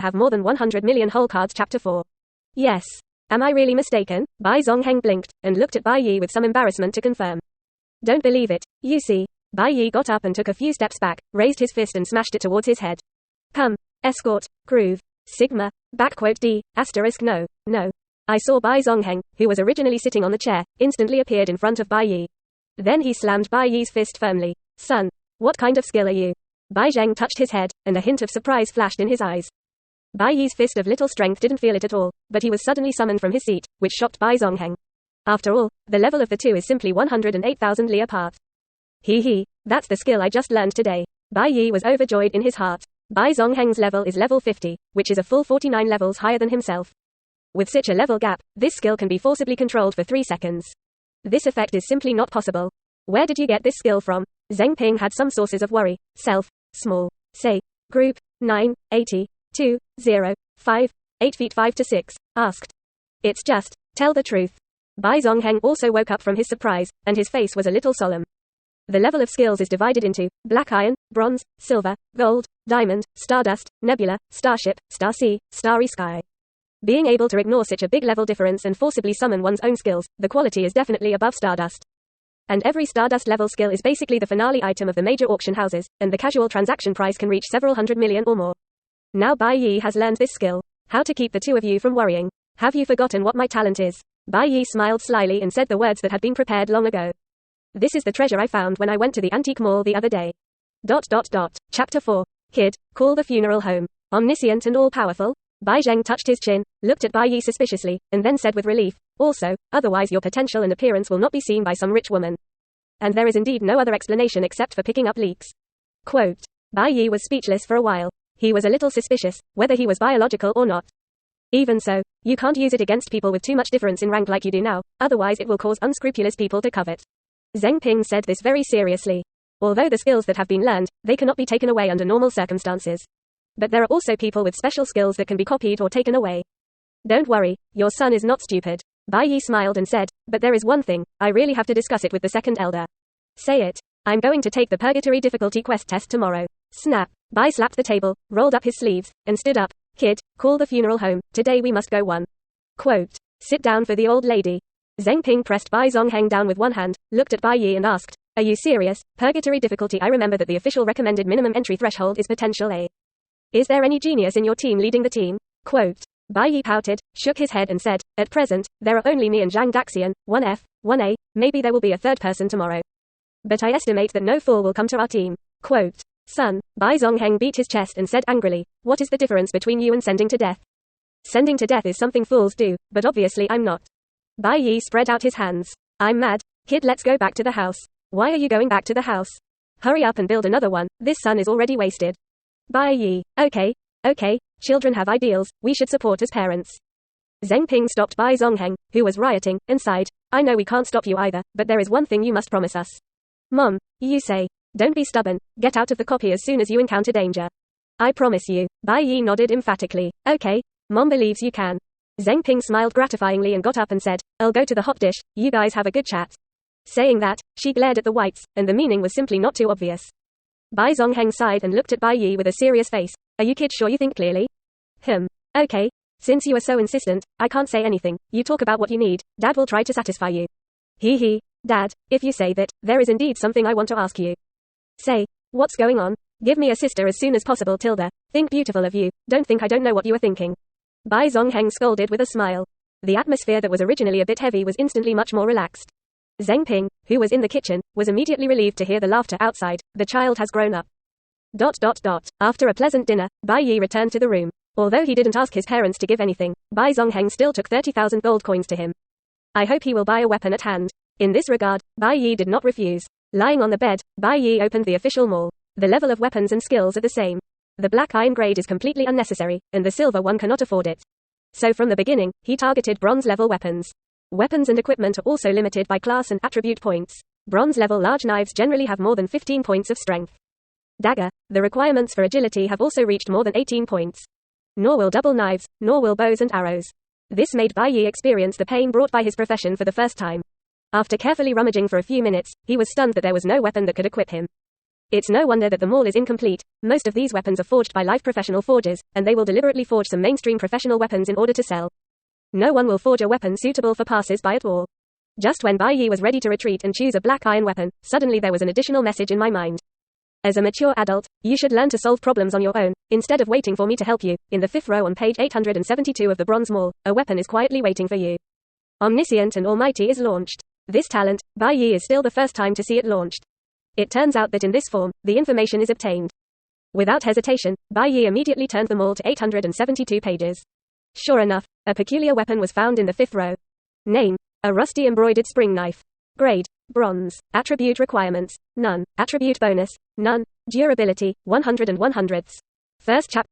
have more than 100 million hole cards. Chapter 4. Yes. Am I really mistaken? Bai Zongheng blinked, and looked at Bai Yi with some embarrassment to confirm. Don't believe it, you see. Bai Yi got up and took a few steps back, raised his fist and smashed it towards his head. Come, escort, groove, sigma, D, asterisk no, no. I saw Bai Zongheng, who was originally sitting on the chair, instantly appeared in front of Bai Yi. Then he slammed Bai Yi's fist firmly. Son, what kind of skill are you? Bai Zheng touched his head, and a hint of surprise flashed in his eyes. Bai Yi's fist of little strength didn't feel it at all, but he was suddenly summoned from his seat, which shocked Bai Zongheng. After all, the level of the two is simply 108,000 li apart. He, that's the skill I just learned today. Bai Yi was overjoyed in his heart. Bai Zongheng's level is level 50, which is a full 49 levels higher than himself. With such a level gap, this skill can be forcibly controlled for 3 seconds. This effect is simply not possible. Where did you get this skill from? Zheng Ping had some sources of worry. Self, small, say, group, 9, 80, 2, 0, 5, 8 feet 5 to 6, asked. It's just, tell the truth. Bai Zongheng also woke up from his surprise, and his face was a little solemn. The level of skills is divided into black iron, bronze, silver, gold, diamond, stardust, nebula, starship, star sea, starry sky. Being able to ignore such a big level difference and forcibly summon one's own skills, the quality is definitely above stardust. And every stardust level skill is basically the finale item of the major auction houses, and the casual transaction price can reach several 100 million or more. Now Bai Yi has learned this skill. How to keep the two of you from worrying. Have you forgotten what my talent is? Bai Yi smiled slyly and said the words that had been prepared long ago. This is the treasure I found when I went to the antique mall the other day. Chapter 4. Kid, call the funeral home. Omniscient and all-powerful? Bai Zheng touched his chin, looked at Bai Yi suspiciously, and then said with relief, also, otherwise your potential and appearance will not be seen by some rich woman. And there is indeed no other explanation except for picking up leaks. Quote. Bai Yi was speechless for a while. He was a little suspicious, whether he was biological or not. Even so, you can't use it against people with too much difference in rank like you do now, otherwise it will cause unscrupulous people to covet. Zheng Ping said this very seriously. Although the skills that have been learned, they cannot be taken away under normal circumstances. But there are also people with special skills that can be copied or taken away. Don't worry, your son is not stupid. Bai Yi smiled and said, but there is one thing, I really have to discuss it with the second elder. Say it. I'm going to take the Purgatory difficulty quest test tomorrow. Snap. Bai slapped the table, rolled up his sleeves, and stood up. Kid, call the funeral home, today we must go one. Quote. Sit down for the old lady. Zheng Ping pressed Bai Zongheng down with one hand, looked at Bai Yi and asked, are you serious? Purgatory difficulty. I remember that the official recommended minimum entry threshold is potential A. Is there any genius in your team leading the team? Quote. Bai Yi pouted, shook his head and said, at present, there are only me and Zhang Daxian, 1F, 1A, maybe there will be a third person tomorrow. But I estimate that no fool will come to our team. Quote. Son, Bai Zongheng beat his chest and said angrily, what is the difference between you and sending to death? Sending to death is something fools do, but obviously I'm not. Bai Yi spread out his hands. I'm mad. Kid, let's go back to the house. Why are you going back to the house? Hurry up and build another one, this sun is already wasted. Bai Yi, okay, children have ideals, we should support as parents. Zheng Ping stopped Bai Zongheng, who was rioting, and sighed, I know we can't stop you either, but there is one thing you must promise us. Mom, you say. Don't be stubborn, get out of the copy as soon as you encounter danger. I promise you. Bai Yi nodded emphatically. Okay, Mom believes you can. Zheng Ping smiled gratifyingly and got up and said, I'll go to the hot dish, you guys have a good chat. Saying that, she glared at the whites, and the meaning was simply not too obvious. Bai Zongheng sighed and looked at Bai Yi with a serious face. Are you kids sure you think clearly? Okay. Since you are so insistent, I can't say anything. You talk about what you need, Dad will try to satisfy you. Dad, if you say that, there is indeed something I want to ask you. Say, what's going on? Give me a sister as soon as possible, Tilda. Think beautiful of you, don't think I don't know what you are thinking. Bai Zongheng scolded with a smile. The atmosphere that was originally a bit heavy was instantly much more relaxed. Zheng Ping, who was in the kitchen, was immediately relieved to hear the laughter outside. The child has grown up. After a pleasant dinner, Bai Yi returned to the room. Although he didn't ask his parents to give anything, Bai Zongheng still took 30,000 gold coins to him. I hope he will buy a weapon at hand. In this regard, Bai Yi did not refuse. Lying on the bed, Bai Yi opened the official mall. The level of weapons and skills are the same. The black iron grade is completely unnecessary, and the silver one cannot afford it. So from the beginning, he targeted bronze level weapons. Weapons and equipment are also limited by class and attribute points. Bronze level large knives generally have more than 15 points of strength. Dagger, the requirements for agility have also reached more than 18 points. Nor will double knives, nor will bows and arrows. This made Bai Yi experience the pain brought by his profession for the first time. After carefully rummaging for a few minutes, he was stunned that there was no weapon that could equip him. It's no wonder that the mall is incomplete. Most of these weapons are forged by live professional forgers, and they will deliberately forge some mainstream professional weapons in order to sell. No one will forge a weapon suitable for passers-by at all. Just when Bai Yi was ready to retreat and choose a black iron weapon, suddenly there was an additional message in my mind. As a mature adult, you should learn to solve problems on your own, instead of waiting for me to help you. In the 5th row on page 872 of the Bronze Mall, a weapon is quietly waiting for you. Omniscient and Almighty is launched. This talent, Bai Yi is still the first time to see it launched. It turns out that in this form, the information is obtained. Without hesitation, Bai Yi immediately turned them all to 872 pages. Sure enough, a peculiar weapon was found in the 5th row. Name: a rusty embroidered spring knife. Grade: bronze. Attribute requirements: none. Attribute bonus: none. Durability: 100 and 100ths. First chapter.